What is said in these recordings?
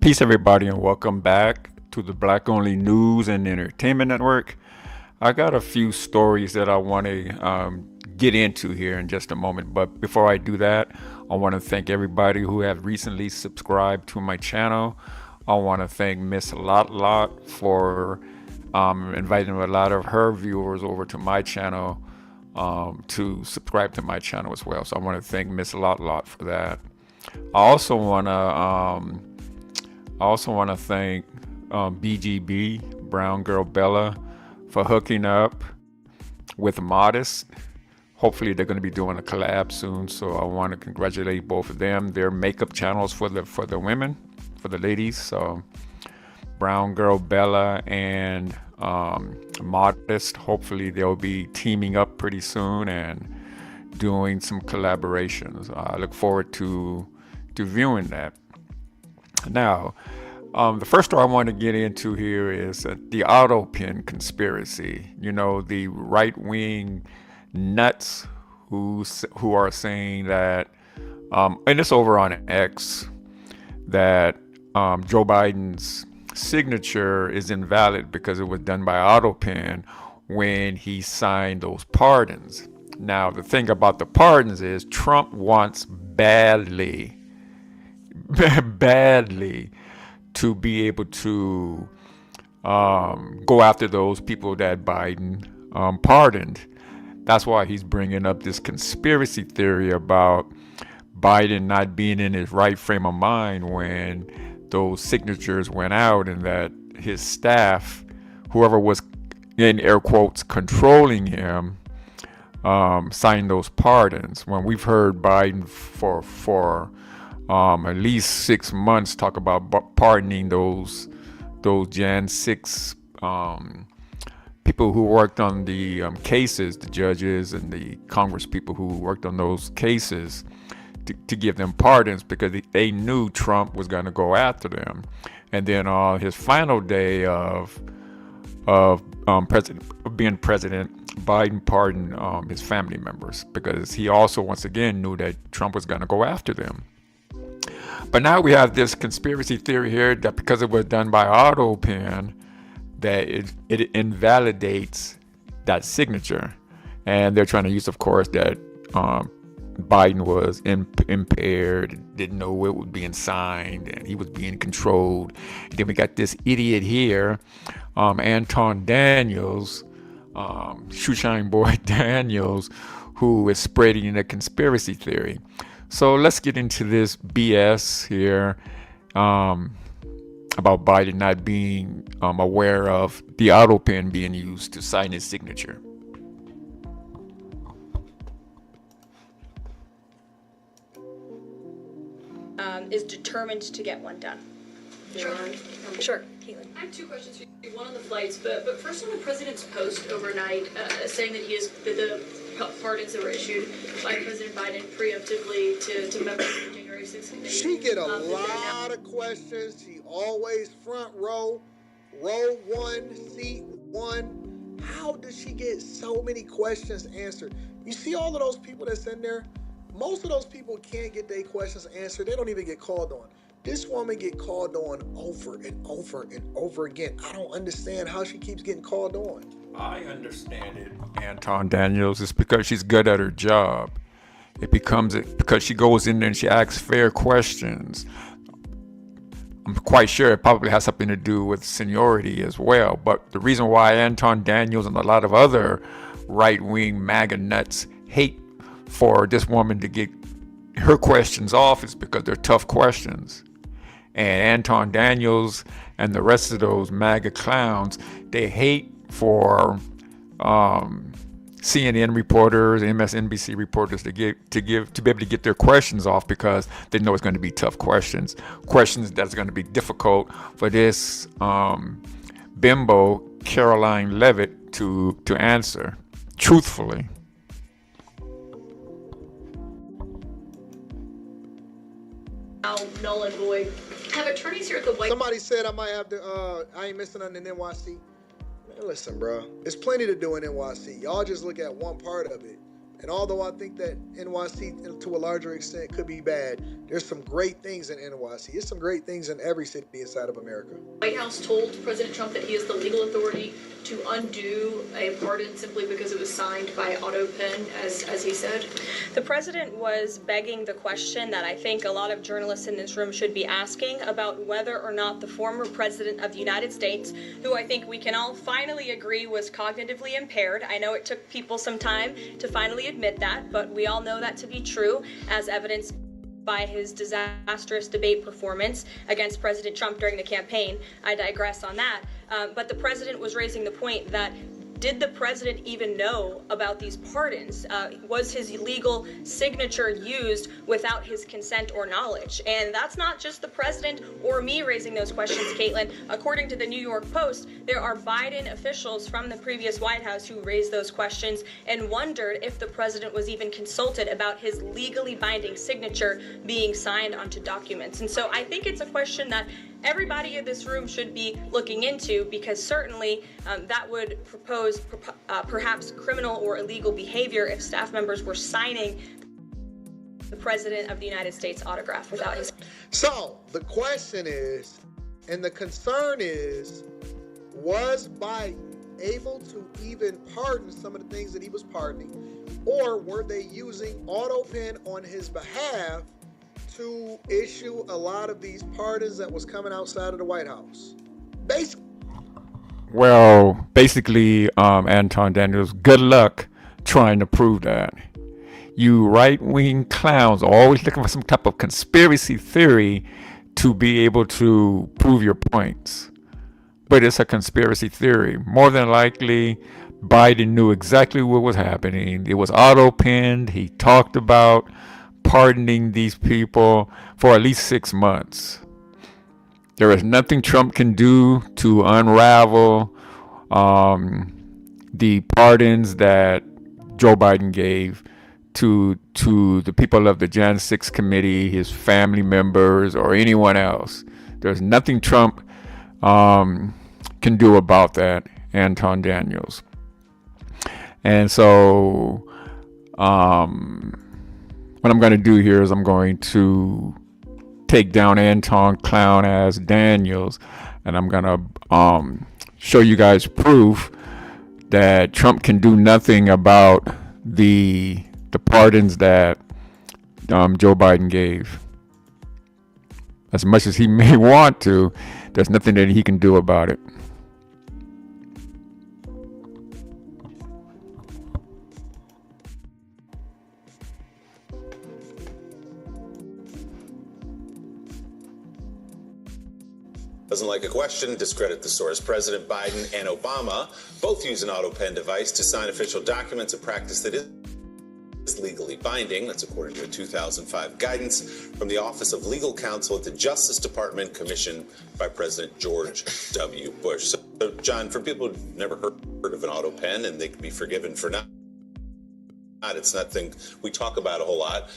Peace, everybody, and welcome back to the Black Only News and Entertainment Network. I got a few stories that I want to get into here in just a moment, but before I do that, I want to thank everybody who have recently subscribed to my channel. I want to thank Miss Lot Lot for inviting a lot of her viewers over to my channel to subscribe to my channel as well. So I want to thank Miss Lot Lot for that. I also want to thank BGB, Brown Girl Bella, for hooking up with Modest. Hopefully they're going to be doing a collab soon, so I want to congratulate both of them. Their makeup channels for the women, for the ladies. So Brown Girl Bella and Modest, hopefully they'll be teaming up pretty soon and doing some collaborations. I look forward to viewing that. Now, the first story I want to get into here is the AUTOPEN conspiracy. You know, the right-wing nuts who are saying that, and it's over on X, that Joe Biden's signature is invalid because it was done by AUTOPEN when he signed those pardons. Now, the thing about the pardons is Trump wants badly to be able to go after those people that Biden pardoned. That's why he's bringing up this conspiracy theory about Biden not being in his right frame of mind when those signatures went out, and that his staff, whoever was in air quotes controlling him, signed those pardons. When we've heard Biden for at least 6 months talk about pardoning those Jan 6 people who worked on the cases, the judges and the Congress people who worked on those cases, to give them pardons because they knew Trump was going to go after them. And then on his final day of being president, Biden pardoned his family members because he also once again knew that Trump was going to go after them. But now we have this conspiracy theory here that because it was done by AUTOPEN, that it invalidates that signature. And they're trying to use, of course, that Biden was impaired, didn't know it was being signed, and he was being controlled. And then we got this idiot here, Anton Daniels, Shoeshine Boy Daniels, who is spreading a conspiracy theory. So let's get into this BS here about Biden not being aware of the AUTOPEN being used to sign his signature. Is determined to get one done. Sure. Sure, Caitlin. I have two questions for you. One on the flights, but first on the president's post overnight, saying that the pardons that were issued by President Biden preemptively to members of the January 6th committee. She get a lot of questions. She always front row 1, seat 1. How does she get so many questions answered? You see all of those people that's in there? Most of those people can't get their questions answered. They don't even get called on. This woman get called on over and over and over again. I don't understand how she keeps getting called on. I understand it, Anton Daniels. It's because she's good at her job. It becomes because she goes in there and she asks fair questions. I'm quite sure it probably has something to do with seniority as well. But the reason why Anton Daniels and a lot of other right-wing MAGA nuts hate for this woman to get her questions off is because they're tough questions. And Anton Daniels and the rest of those MAGA clowns, they hate for CNN reporters, MSNBC reporters to be able to get their questions off because they know it's going to be tough questions that's going to be difficult for this bimbo Caroline Levitt to answer truthfully. Now, null and void. Have attorneys here at the White House. Somebody said I might have to, I ain't missing nothing in NYC. Man, listen, bro. There's plenty to do in NYC. Y'all just look at one part of it. And although I think that NYC to a larger extent could be bad, there's some great things in NYC. There's some great things in every city inside of America. The White House told President Trump that he has the legal authority to undo a pardon simply because it was signed by AUTOPEN, as he said. The president was begging the question that I think a lot of journalists in this room should be asking about whether or not the former president of the United States, who I think we can all finally agree was cognitively impaired. I know it took people some time to finally admit that, but we all know that to be true, as evidenced by his disastrous debate performance against President Trump during the campaign. I digress on that. But the president was raising the point that, did the president even know about these pardons? Was his legal signature used without his consent or knowledge? And that's not just the president or me raising those questions, Caitlin. According to the New York Post, there are Biden officials from the previous White House who raised those questions and wondered if the president was even consulted about his legally binding signature being signed onto documents. And so I think it's a question that everybody in this room should be looking into, because certainly that would propose perhaps criminal or illegal behavior if staff members were signing the President of the United States autograph without his. So the question is, and the concern is, was Biden able to even pardon some of the things that he was pardoning, or were they using AUTOPEN on his behalf to issue a lot of these pardons that was coming outside of the White House? Basically, Anton Daniels, good luck trying to prove that. You right-wing clowns are always looking for some type of conspiracy theory to be able to prove your points. But it's a conspiracy theory. More than likely, Biden knew exactly what was happening. It was auto-penned. He talked about pardoning these people for at least 6 months. There is nothing Trump can do to unravel the pardons that Joe Biden gave to the people of the Jan 6 committee, his family members, or anyone else. There's nothing Trump can do about that, Anton Daniels. And so what I'm going to do here is I'm going to take down Anton Clown as Daniels, and I'm going to show you guys proof that Trump can do nothing about the pardons that Joe Biden gave. As much as he may want to, there's nothing that he can do about it. Doesn't like a question, discredit the source. President Biden and Obama both use an AUTOPEN device to sign official documents, a practice that is legally binding. That's according to a 2005 guidance from the Office of Legal Counsel at the Justice Department, commissioned by President George W. Bush. So John, for people who've never heard of an AUTOPEN, and they can be forgiven for not, it's nothing we talk about a whole lot.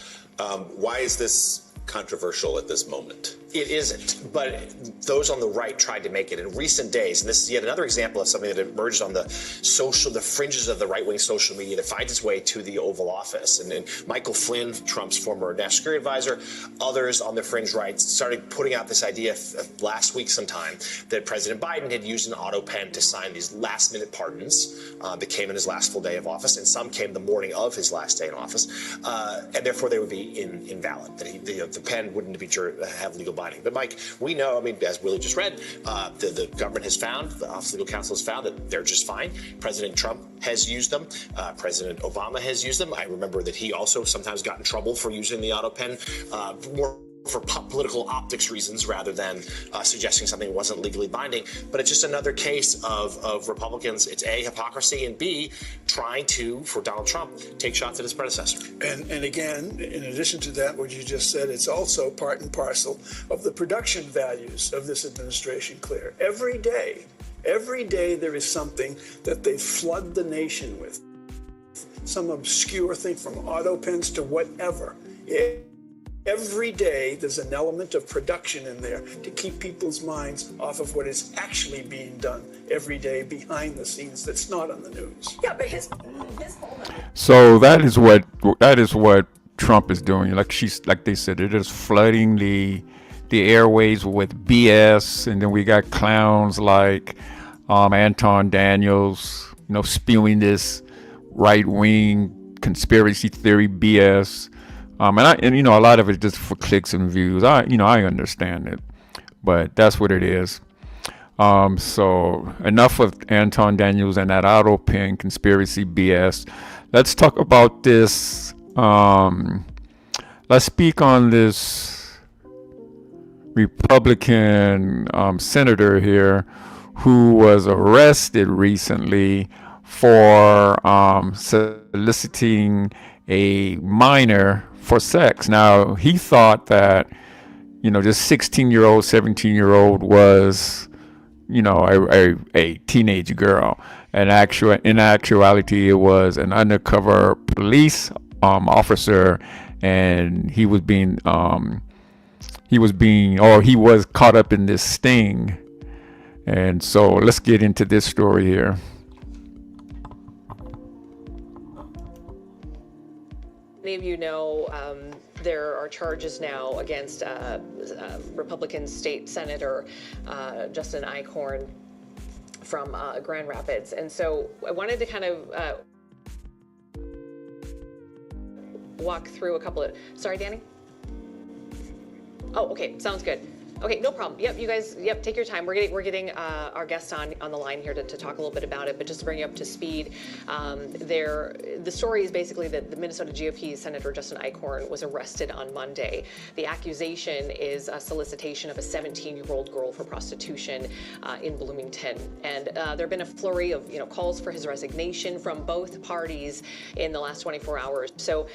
Why is this controversial at this moment? It isn't, but those on the right tried to make it in recent days, and this is yet another example of something that emerged on the fringes of the right-wing social media that finds its way to the Oval Office. And Michael Flynn, Trump's former national security advisor, others on the fringe right started putting out this idea last week sometime that President Biden had used an AUTOPEN to sign these last-minute pardons that came in his last full day of office, and some came the morning of his last day in office, and therefore they would be invalid, that the pen wouldn't have legal binding. But Mike, we know, I mean, as Willie just read, the government has found, the Office of Legal Counsel has found that they're just fine. President Trump has used them. President Obama has used them. I remember that he also sometimes got in trouble for using the AUTOPEN more for political optics reasons rather than suggesting something wasn't legally binding. But it's just another case of Republicans. It's A, hypocrisy, and B, trying to, for Donald Trump, take shots at his predecessor. And again, in addition to that, what you just said, it's also part and parcel of the production values of this administration clear. Every day there is something that they flood the nation with. Some obscure thing from AUTOPENs to whatever. Every day, there's an element of production in there to keep people's minds off of what is actually being done every day behind the scenes that's not on the news. Yeah, but his So that is what Trump is doing. Like they said, it is flooding the airways with BS, and then we got clowns like Anton Daniels, spewing this right wing conspiracy theory BS. And a lot of it just for clicks and views. I understand it, but that's what it is. So enough of Anton Daniels and that AUTOPEN conspiracy BS. Let's talk about this. Let's speak on this Republican senator here who was arrested recently for soliciting a minor for sex. Now, he thought that, this 16-year-old, 17-year-old was, a teenage girl. And in actuality, it was an undercover police officer, and he was caught up in this sting. And so let's get into this story here. Many of you know there are charges now against Republican State Senator Justin Eichhorn from Grand Rapids. And so I wanted to kind of walk through a couple of... Sorry, Danny? Oh, okay. Sounds good. Okay, no problem. Yep, you guys, take your time. We're getting our guest on the line here to talk a little bit about it, but just to bring you up to speed, the story is basically that the Minnesota GOP Senator Justin Eichhorn was arrested on Monday. The accusation is a solicitation of a 17-year-old girl for prostitution in Bloomington, and there have been a flurry of calls for his resignation from both parties in the last 24 hours. So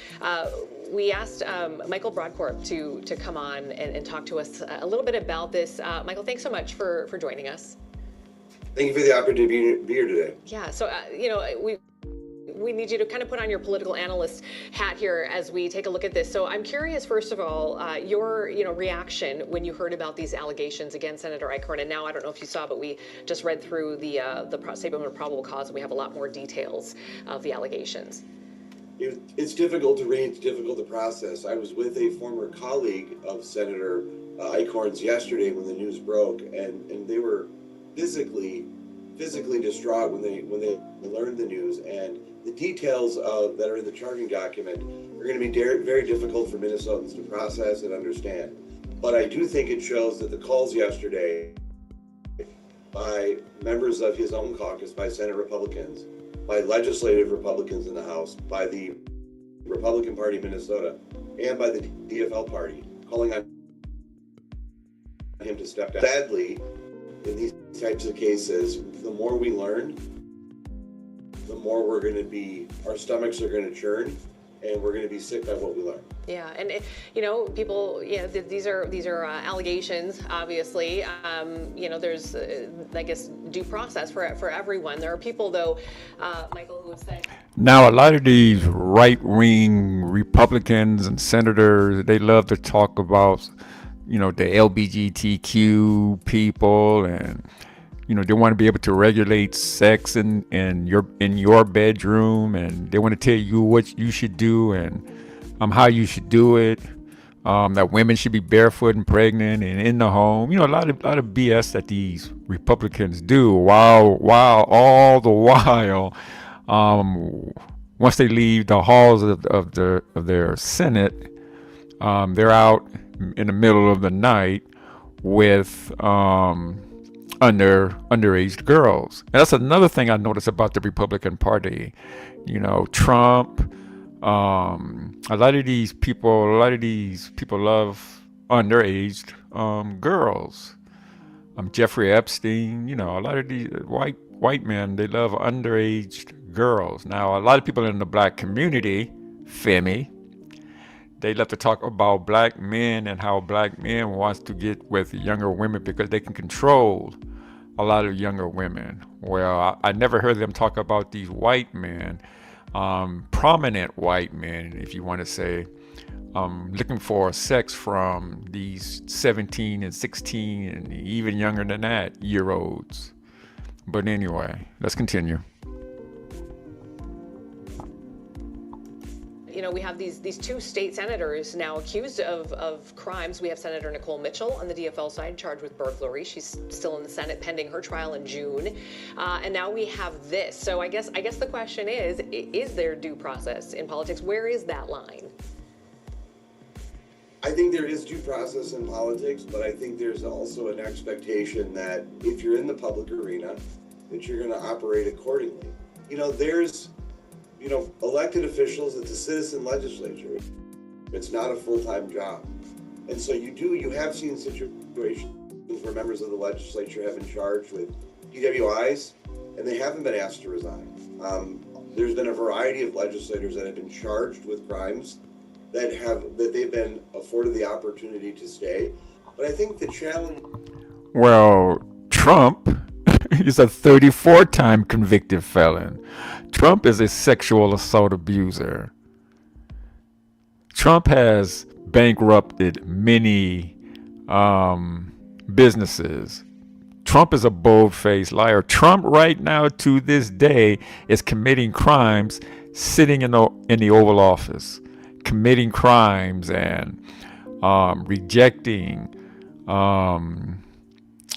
we asked Michael Broadcorp to come on and talk to us a little bit about this. Michael, thanks so much for joining us. Thank you for the opportunity to be here today. Yeah, so we need you to kind of put on your political analyst hat here as we take a look at this. So I'm curious, first of all, your reaction when you heard about these allegations against Senator Eichhorn. And now I don't know if you saw, but we just read through the statement of probable cause, and we have a lot more details of the allegations. It's difficult to read, it's difficult to process. I was with a former colleague of Senator Eichhorn's yesterday when the news broke, and they were physically distraught when they learned the news. And the details that are in the charging document are going to be very difficult for Minnesotans to process and understand. But I do think it shows that the calls yesterday by members of his own caucus, by Senate Republicans, by legislative Republicans in the House, by the Republican Party of Minnesota, and by the DFL Party, calling on him to step down. Sadly, in these types of cases, the more we learn, the more our stomachs are going to churn, and we're going to be sick by what we learn. Yeah, and people, these are allegations. Obviously, there's, I guess, due process for everyone. There are people, though, Michael, who would say. Now, a lot of these right-wing Republicans and senators, they love to talk about, the LGBTQ people, and they want to be able to regulate sex in your bedroom, and they want to tell you what you should do and how you should do it. That women should be barefoot and pregnant and in the home. A lot of BS that these Republicans do. While all the while, once they leave the halls of their Senate, they're out in the middle of the night with underage girls. And that's another thing I noticed about the Republican Party. Trump. A lot of these people love underage girls. Jeffrey Epstein. A lot of these white men, they love underage girls. Now, a lot of people in the black community, Femi, they love to talk about black men and how black men wants to get with younger women because they can control a lot of younger women. Well, I never heard them talk about these white men, prominent white men, if you want to say, looking for sex from these 17 and 16 and even younger than that year olds. But anyway, let's continue. You know, we have these two state senators now accused of crimes. We have Senator Nicole Mitchell on the DFL side charged with burglary. She's still in the Senate pending her trial in June. And now we have this. So I guess the question is there due process in politics? Where is that line? I think there is due process in politics, but I think there's also an expectation that if you're in the public arena, that you're going to operate accordingly. You know, there's elected officials, it's a citizen legislature. It's not a full-time job. And so you have seen situations where members of the legislature have been charged with DWIs, and they haven't been asked to resign. There's been a variety of legislators that have been charged with crimes that they've been afforded the opportunity to stay. But I think the challenge... Well, Trump is a 34-time convicted felon. Trump is a sexual assault abuser. Trump has bankrupted many businesses. Trump is a bold-faced liar. Trump right now to this day is committing crimes sitting in the Oval Office, committing crimes and rejecting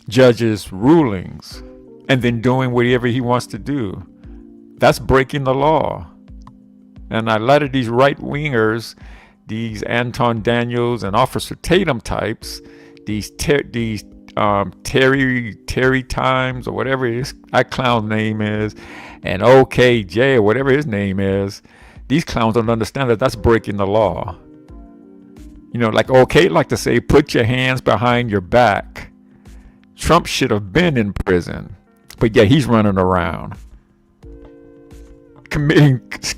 judges' rulings and then doing whatever he wants to do. That's breaking the law. And a lot of these right-wingers, these Anton Daniels and Officer Tatum types, these Terry Times or whatever that clown's name is, and OKJ or whatever his name is, these clowns don't understand that that's breaking the law. You know, like OK like to say, put your hands behind your back. Trump should have been in prison, but yeah, he's running around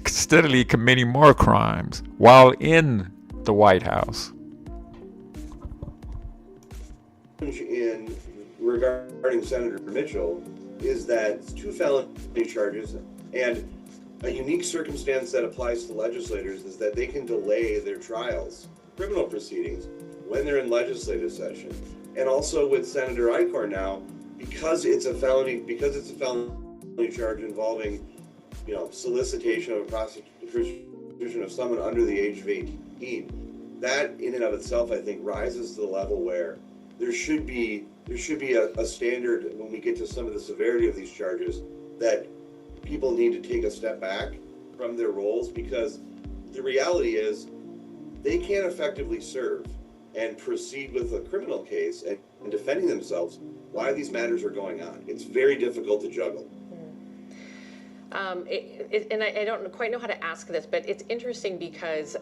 steadily committing more crimes while in the White House. Regarding Senator Mitchell is that it's 2 felony charges, and a unique circumstance that applies to legislators is that they can delay their trials, criminal proceedings, when they're in legislative session. And also with Senator Eichhorn now, because it's a felony charge involving, solicitation of a prosecution of someone under the age of 18, that in and of itself, I think, rises to the level where there should be a standard when we get to some of the severity of these charges that people need to take a step back from their roles, because the reality is they can't effectively serve and proceed with a criminal case and defending themselves while these matters are going on. It's very difficult to juggle. And I don't quite know how to ask this, but it's interesting because,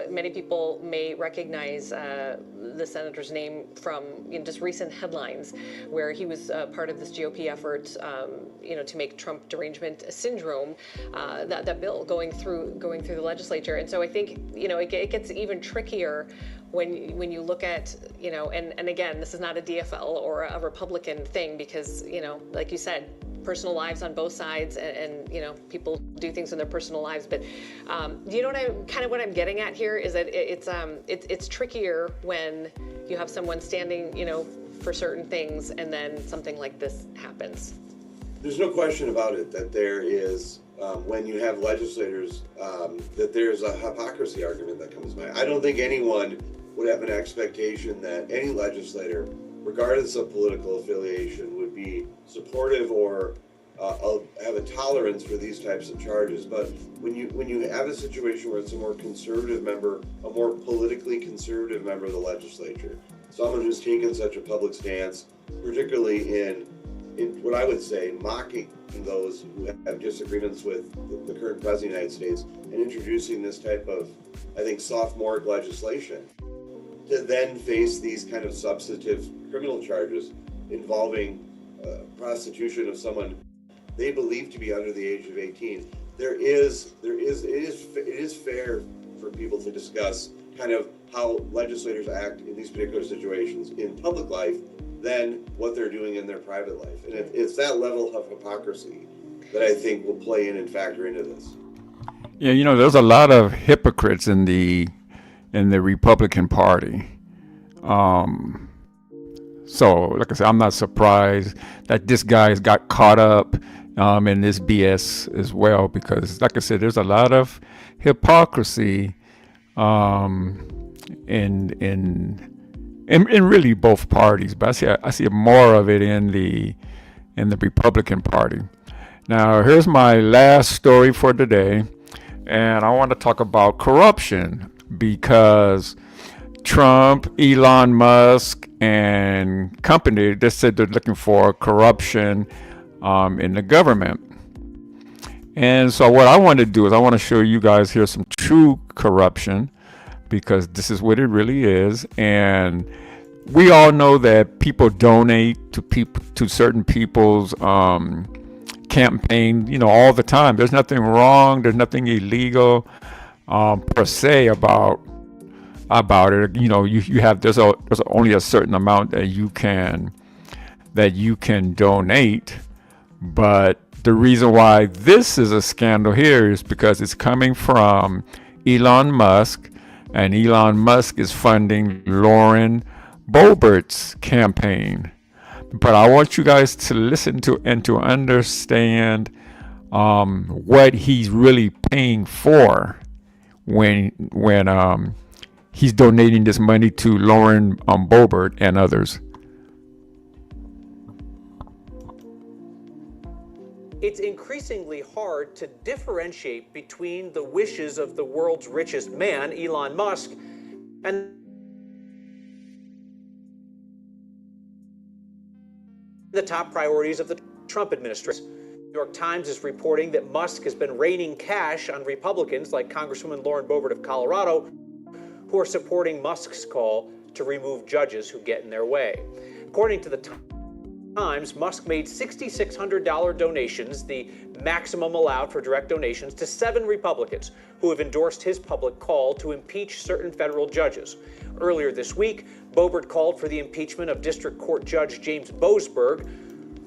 many people may recognize the senator's name from just recent headlines where he was part of this GOP effort, to make Trump derangement syndrome, that bill going through the legislature. And so I think, it gets even trickier when you look at, and again, this is not a DFL or a Republican thing because, like you said, personal lives on both sides, and people do things in their personal lives. But you know what I'm getting at here is that it's trickier when you have someone standing, for certain things, and then something like this happens. There's no question about it that there is, when you have legislators, that there's a hypocrisy argument that comes by. I don't think anyone would have an expectation that any legislator, regardless of political affiliation, would be supportive or have a tolerance for these types of charges. But when you have a situation where it's a more conservative member, a more politically conservative member of the legislature, someone who's taken such a public stance, particularly in what I would say mocking those who have disagreements with the current president of the United States and introducing this type of, I think, sophomoric legislation, to then face these kind of substantive criminal charges involving prostitution of someone they believe to be under the age of 18. It is fair for people to discuss kind of how legislators act in these particular situations in public life than what they're doing in their private life. And it's that level of hypocrisy that I think will play in and factor into this. Yeah, there's a lot of hypocrites in the in the Republican Party. So, like I said, I'm not surprised that this guy's got caught up in this BS as well, because, like I said, there's a lot of hypocrisy in really both parties, but I see more of it in the Republican Party. Now, here's my last story for today, and I want to talk about corruption, because Trump, Elon Musk, and company, they said they're looking for corruption in the government. And so what I want to do is I want to show you guys here some true corruption, because this is what it really is. And we all know that people donate to certain people's campaign, all the time. There's nothing wrong. There's nothing illegal per se about it. You have there's only a certain amount that you can donate. But the reason why this is a scandal here is because it's coming from Elon Musk, and Elon Musk is funding Lauren Boebert's campaign. But I want you guys to listen to and to understand what he's really paying for when he's donating this money to Lauren Boebert and others. It's increasingly hard to differentiate between the wishes of the world's richest man, Elon Musk, and the top priorities of the Trump administration. The New York Times is reporting that Musk has been raining cash on Republicans like Congresswoman Lauren Boebert of Colorado, who are supporting Musk's call to remove judges who get in their way. According to the Times, Musk made $6,600 donations, the maximum allowed for direct donations, to 7 Republicans who have endorsed his public call to impeach certain federal judges. Earlier this week, Boebert called for the impeachment of District Court Judge James Boasberg,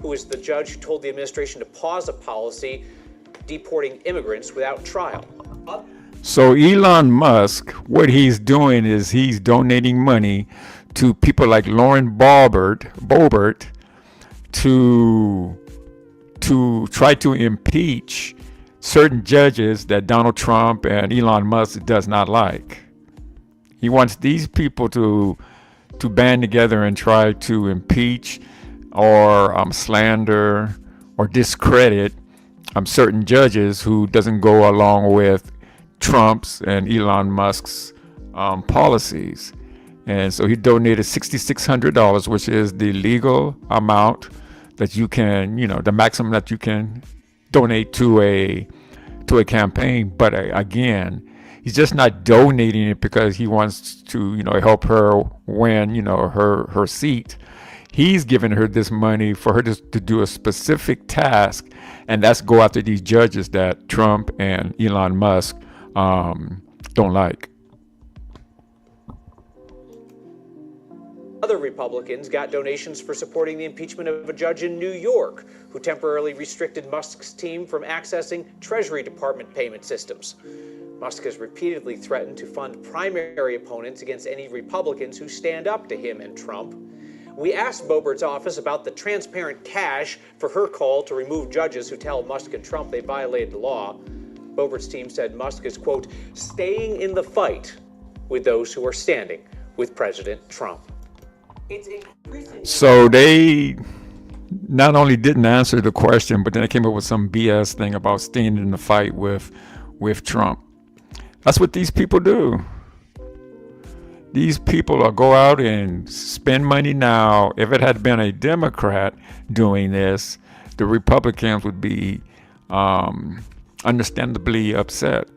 who is the judge who told the administration to pause a policy deporting immigrants without trial. So Elon Musk, what he's doing is he's donating money to people like Lauren Boebert to try to impeach certain judges that Donald Trump and Elon Musk does not like. He wants these people to band together and try to impeach or slander or discredit certain judges who doesn't go along with Trump's and Elon Musk's policies. And so he donated $6,600, which is the legal amount that you can, the maximum that you can donate to a campaign. But again, he's just not donating it because he wants to, help her win, her seat. He's giving her this money for her to do a specific task, and that's go after these judges that Trump and Elon Musk don't like. Other Republicans got donations for supporting the impeachment of a judge in New York who temporarily restricted Musk's team from accessing Treasury Department payment systems. Musk has repeatedly threatened to fund primary opponents against any Republicans who stand up to him and Trump. We asked Boebert's office about the transparent cash for her call to remove judges who tell Musk and Trump they violated the law. Boebert's team said Musk is, quote, staying in the fight with those who are standing with President Trump. So they not only didn't answer the question, but then they came up with some BS thing about staying in the fight with Trump. That's what these people do. These people will go out and spend money now. If it had been a Democrat doing this, the Republicans would be understandably upset.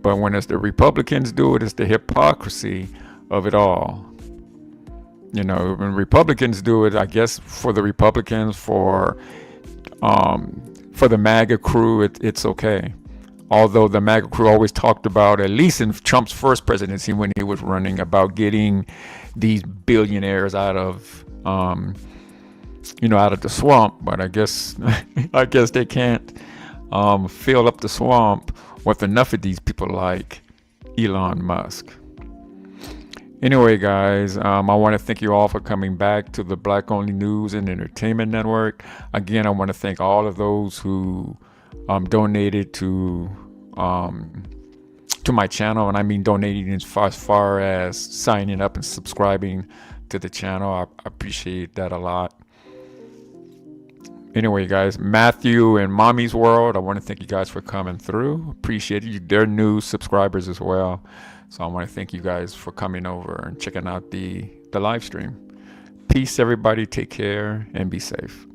But when it's the Republicans do it, it's the hypocrisy of it all. When Republicans do it, I guess for the Republicans, for the MAGA crew, it's okay. Although the MAGA crew always talked about, at least in Trump's first presidency when he was running, about getting these billionaires out of the swamp. But I guess they can't fill up the swamp with enough of these people like Elon Musk. Anyway, guys, I want to thank you all for coming back to the Black Only News and Entertainment Network. Again, I want to thank all of those who donated to my channel, and I mean donating as far as signing up and subscribing to the channel. I appreciate that a lot. Anyway, guys, Matthew and Mommy's World, I want to thank you guys for coming through. Appreciate you. They're new subscribers as well. So I want to thank you guys for coming over and checking out the live stream. Peace, everybody. Take care and be safe.